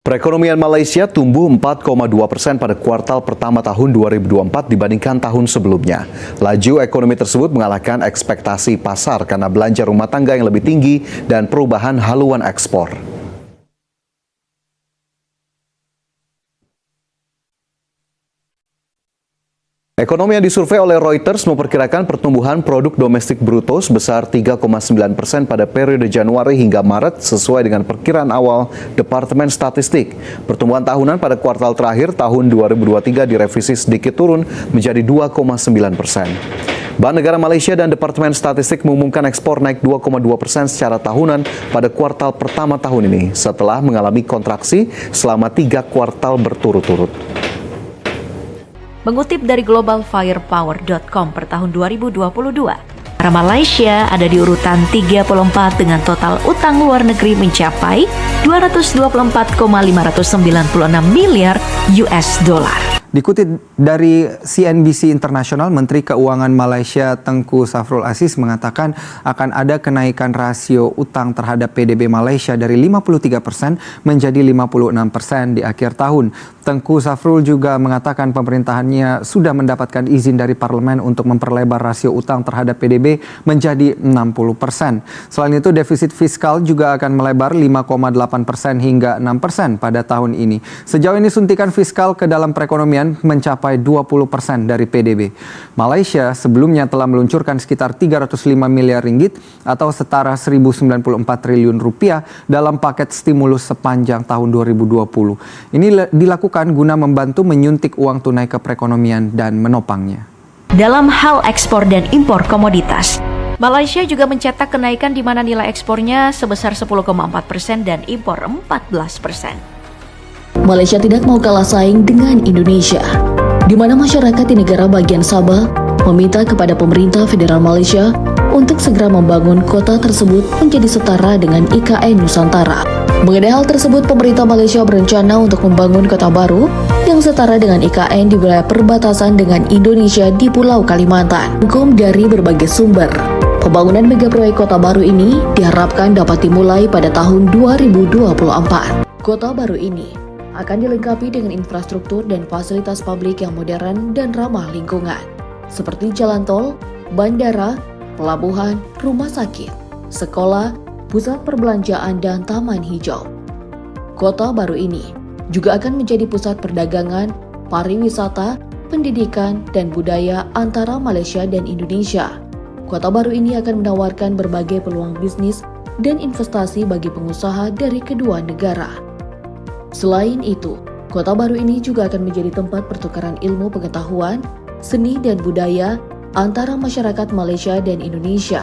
Perekonomian Malaysia tumbuh 4,2% pada kuartal pertama tahun 2024 dibandingkan tahun sebelumnya. Laju ekonomi tersebut mengalahkan ekspektasi pasar karena belanja rumah tangga yang lebih tinggi dan perubahan haluan ekspor. Ekonomi yang disurvei oleh Reuters memperkirakan pertumbuhan produk domestik bruto sebesar 3,9% pada periode Januari hingga Maret sesuai dengan perkiraan awal Departemen Statistik. Pertumbuhan tahunan pada kuartal terakhir tahun 2023 direvisi sedikit turun menjadi 2,9%. Bank Negara Malaysia dan Departemen Statistik mengumumkan ekspor naik 2,2% secara tahunan pada kuartal pertama tahun ini setelah mengalami kontraksi selama 3 kuartal berturut-turut. Mengutip dari globalfirepower.com per tahun 2022, negara Malaysia ada di urutan 34 dengan total utang luar negeri mencapai 224,596 miliar US dollar. Dikutip dari CNBC International, Menteri Keuangan Malaysia Tengku Zafrul Aziz mengatakan akan ada kenaikan rasio utang terhadap PDB Malaysia dari 53% menjadi 56% di akhir tahun. Tengku Zafrul juga mengatakan pemerintahannya sudah mendapatkan izin dari parlemen untuk memperlebar rasio utang terhadap PDB menjadi 60%. Selain itu, defisit fiskal juga akan melebar 5,8% hingga 6% pada tahun ini. Sejauh ini suntikan fiskal ke dalam perekonomian mencapai 20% dari PDB. Malaysia sebelumnya telah meluncurkan sekitar 305 miliar ringgit atau setara 1.094 triliun rupiah dalam paket stimulus sepanjang tahun 2020. Ini dilakukan guna membantu menyuntik uang tunai ke perekonomian dan menopangnya. Dalam hal ekspor dan impor komoditas, Malaysia juga mencetak kenaikan di mana nilai ekspornya sebesar 10,4% dan impor 14%. Malaysia tidak mau kalah saing dengan Indonesia, di mana masyarakat di negara bagian Sabah meminta kepada pemerintah federal Malaysia untuk segera membangun kota tersebut menjadi setara dengan IKN Nusantara. Mengenai hal tersebut, pemerintah Malaysia berencana untuk membangun kota baru yang setara dengan IKN di wilayah perbatasan dengan Indonesia di Pulau Kalimantan. Hukum dari berbagai sumber, pembangunan mega proyek kota baru ini diharapkan dapat dimulai pada tahun 2024. Kota baru ini akan dilengkapi dengan infrastruktur dan fasilitas publik yang modern dan ramah lingkungan, seperti jalan tol, bandara, pelabuhan, rumah sakit, sekolah, pusat perbelanjaan, dan taman hijau. Kota baru ini juga akan menjadi pusat perdagangan, pariwisata, pendidikan, dan budaya antara Malaysia dan Indonesia. Kota baru ini akan menawarkan berbagai peluang bisnis dan investasi bagi pengusaha dari kedua negara. Selain itu, kota baru ini juga akan menjadi tempat pertukaran ilmu pengetahuan, seni dan budaya antara masyarakat Malaysia dan Indonesia.